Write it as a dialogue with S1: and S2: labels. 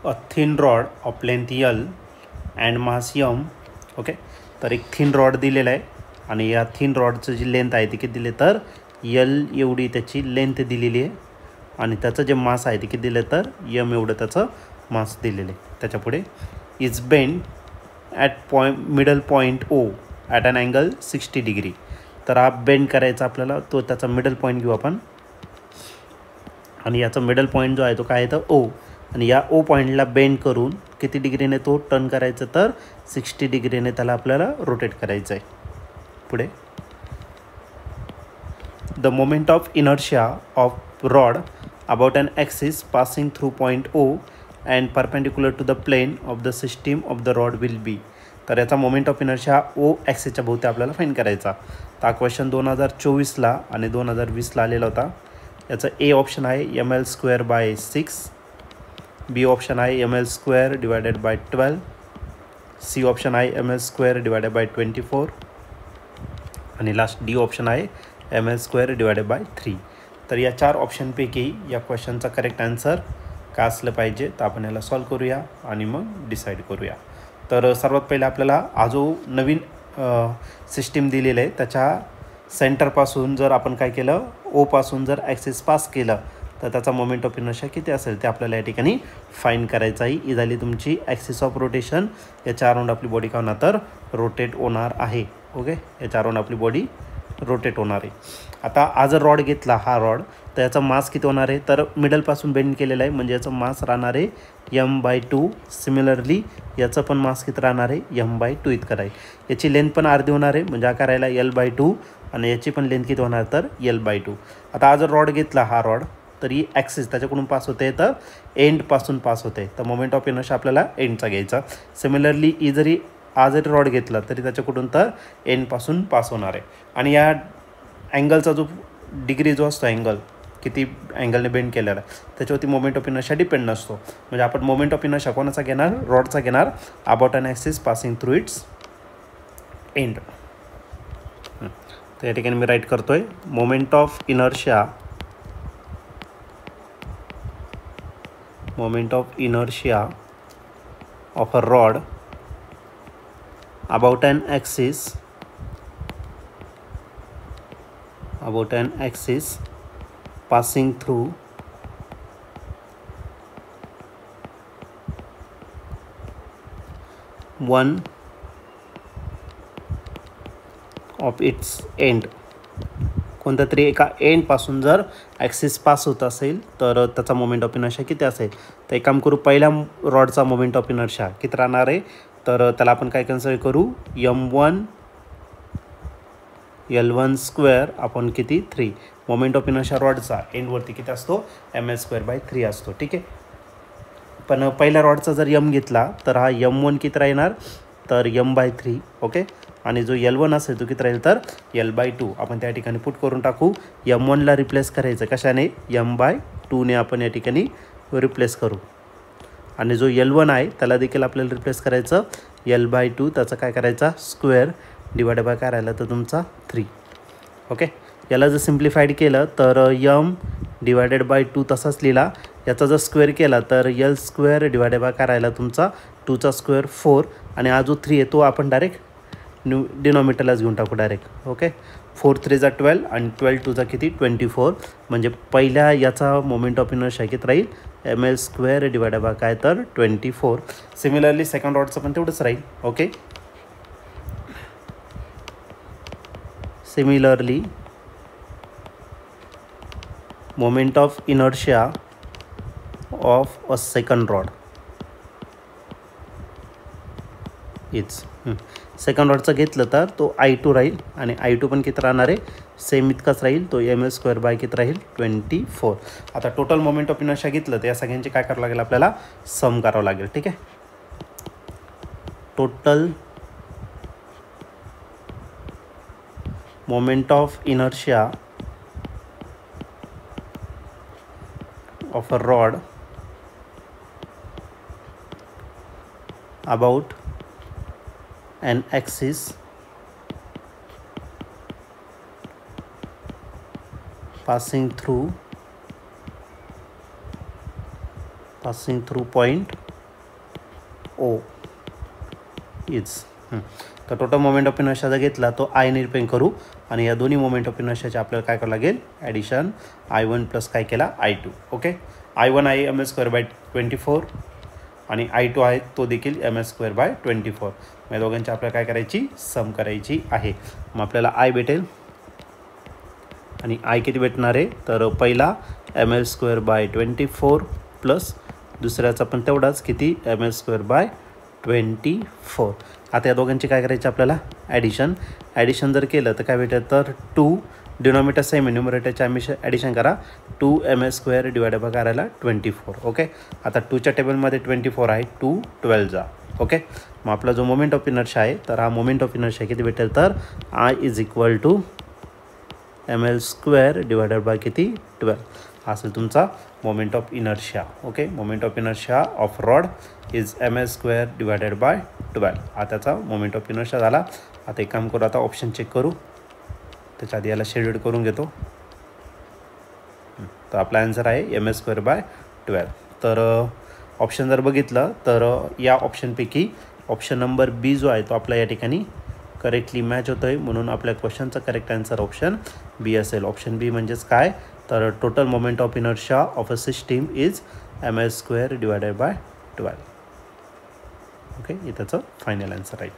S1: A thin rod of length L and mass M. Okay, तर एक thin rod दिलेला आहे आणि या थिन रॉडचं जी लेंथ आहे ती किती दिले तर यल एवढी त्याची लेंथ दिलेली आहे आणि त्याचं जे मास आहे ते किती दिलं तर यम एवढं त्याचं मास दिलेलं आहे. त्याच्या पुढे is bend at middle point O at an angle 60 degree. तर हा बेंड करायचा आपल्याला, तो त्याचा मिडल पॉईंट घेऊ आपण आणि याचा मिडल पॉईंट जो आहे तो काय आहे तर ओ, आणि या ओ पॉईंटला बेंड करून किती डिग्रीने तो टर्न करायचं तर 60 डिग्रीने त्याला आपल्याला रोटेट करायचं आहे. पुढे the moment of inertia of rod about an axis passing through point O and perpendicular to the plane of the system of the rod will be. तर याचा मोमेंट ऑफ इनर्शिया ओ ॲक्सिसच्या भोवती आपल्याला find करायचा. तर हा question 2024ला आणि 2020ला आलेला होता. याचं ए ऑप्शन आहे ml²/6, बी ऑप्शन आहे ml²/12, सी ऑप्शन आहे ml²/24 आणि लास्ट डी ऑप्शन आहे ml²/3. तर या 4 ऑप्शनपैकी या क्वेश्चनचा करेक्ट आन्सर काय असलं पाहिजे तर आपण याला सॉल्व करूया आणि मग डिसाईड करूया. तर सर्वात पहिले आपल्याला हा जो नवीन सिस्टीम दिलेलं आहे त्याच्या सेंटरपासून जर आपण काय केलं, ओपासून जर ॲक्सिस पास केलं तर त्याचा मोमेंट ऑफ इनर्शिया किती असेल ते आपल्याला या ठिकाणी फाईंड करायचं आहे. ही झाली तुमची ॲक्सिस ऑफ रोटेशन. याच्या अराउंड आपली बॉडी काय होणार तर रोटेट होणार आहे. ओके, याच्या अराउंड आपली बॉडी रोटेट होणार आहे. आता हा जर रॉड घेतला, हा रॉड, तर याचा मास किती होणार आहे तर मिडलपासून बेंड केलेला आहे म्हणजे याचं मास राहणार आहे m/2. सिमिलरली याचं पण मास किती राहणार आहे m/2 इतकं आहे. याची लेंथ पण अर्धी होणार आहे म्हणजे हा करायला l/2 आणि याची पण लेंथ किती होणार तर l/2. आता हा जर रॉड घेतला, हा रॉड, तर ही ॲक्सिस त्याच्याकडून पास होते तर एंडपासून पास होते, तर मोमेंट ऑफ इनर्शिया आपल्याला एंडचा घ्यायचा. सिमिलरली हा जरी रॉड घेतला तरी त्याच्याकडून तर एंडपासून पास होणार आहे. आणि या अँगलचा जो डिग्री जो असतो, अँगल किती अँगलने बेंड केलेला त्याच्यावरती मोमेंट ऑफ इनर्शिया डिपेंड नसतो. म्हणजे आपण मोमेंट ऑफ इनर्शिया कोणाचा घेणार, रॉडचा घेणार about an axis passing through its end. तर या ठिकाणी मी राईट करतोय moment of inertia of a rod about an axis passing through one of its end. कोणत्या तरी एका एंडपासून जर ॲक्सिस पास होत असेल तर त्याचा मोमेंट ऑफ इनर्शिया किती असेल. तर एक काम करू, पहिल्या रॉडचा मोमेंट ऑफ इनर्शिया किती राहणार आहे तर त्याला आपण काय कन्सिडर करू m1 L1² आपण किती 3. मोमेंट ऑफ इनर्शिया रॉडचा एंडवरती किती असतो ml²/3 असतो. ठीक आहे, पण पहिल्या रॉडचा जर m घेतला तर हा m1 किती राहणार तर m/3. ओके, आणि जो L1 असेल तो किती राहील तर l/2. आपण त्या ठिकाणी पुट करून टाकू, m1ला रिप्लेस करायचं कशाने m/2ने आपण या ठिकाणी रिप्लेस करू आणि जो L1 आहे त्याला देखील आपल्याला रिप्लेस करायचं l/2, त्याचा काय करायचा स्क्वेअर डिवाइड बाय काय राहिलं तर तुमचा 3. ओके, याला जर सिम्प्लिफाईड केलं तर m/2 तसाच लिहिला, याचा जर स्क्वेअर केला तर l² डिवाइड बाय काय राहिला तुमचा 2चा स्क्वेअर 4 आणि हा जो 3 आहे तो आपण डायरेक्ट डिनॉमिनेटरलाच घेऊन टाकू डायरेक्ट. ओके, 4 3 जा 12 आणि 12 2 जा किती 24. म्हणजे पहिल्या याचा मोमेंट ऑफ इनर्शिया किती राहील ml² डिवाइड बाय काय तर 24. सिमिलरली सेकंड रॉडचं पण तेवढंच राहील. Okay, similarly moment of inertia of a second rod is second रॉडचं घेतलं तर तो I2 राहील आणि I2 पण किती राहणार आहे सेम इतकाच राहील, तो ml² किती राहील 24. आता टोटल मोमेंट ऑफ इनर्शिया घेतलं तर या सगळ्यांचे काय करावं लागेल आपल्याला सम करावं लागेल. ठीक आहे, total moment of inertia of a rod about an axis passing through point O is तर टोटल मोमेंट ऑफ इनर्शिया जर घेतला तो आयने रिप्रेझेंट करू आणि या दोन्ही मोमेंट ऑफ इनर्शियाचे आपल्याला काय करावं लागेल ॲडिशन I1 प्लस काय केला I2. ओके, I1 आहे ml²/24 आणि I2 आहे तो देखील ml²/24. या दोघांची आपल्याला काय करायची सम करायची आहे. मग आपल्याला I भेटेल आणि I किती भेटणार आहे तर पहिला ml²/24 प्लस दुसऱ्याचा पण तेवढाच किती ml²/24. आता या दोघांची काय करायची आपल्याला ॲडिशन जर केलं तर काय भेटेल तर 2 डिनॉमिनेटर सेम न्यूमरेटरच्या ॲडिशन करा 2 ml² डिवायडेड बाय करायला 24. ओके, आता 2च्या टेबलमध्ये 24 आहे 2 12 जा. ओके, मग आपला जो मोमेंट ऑफ इनर्शिया आहे तर हा मोमेंट ऑफ इनर्शिया किती भेटेल तर I = ml² डिवायडेड बाय किती 12 हा असेल तुमचा moment of inertia. Okay, moment of inertia of rod is ml² divided by 12 हा त्याचा मोमेंट ऑफ इनर्शिया झाला. आता एक काम करू, आता ऑप्शन चेक करू, त्याच्या आधी याला शेड्यूल करून घेतो. तर आपला आन्सर आहे ml²/12. तर ऑप्शन जर बघितलं तर या ऑप्शनपैकी ऑप्शन नंबर बी जो आहे तो आपला या ठिकाणी करेक्टली मॅच होतो आहे, म्हणून आपल्या क्वेश्चनचा करेक्ट आन्सर ऑप्शन बी असेल. ऑप्शन बी म्हणजेच काय तर total moment of inertia of a system is ml² divided by 12. Okay, हे त्याचं फायनल आन्सर आहे.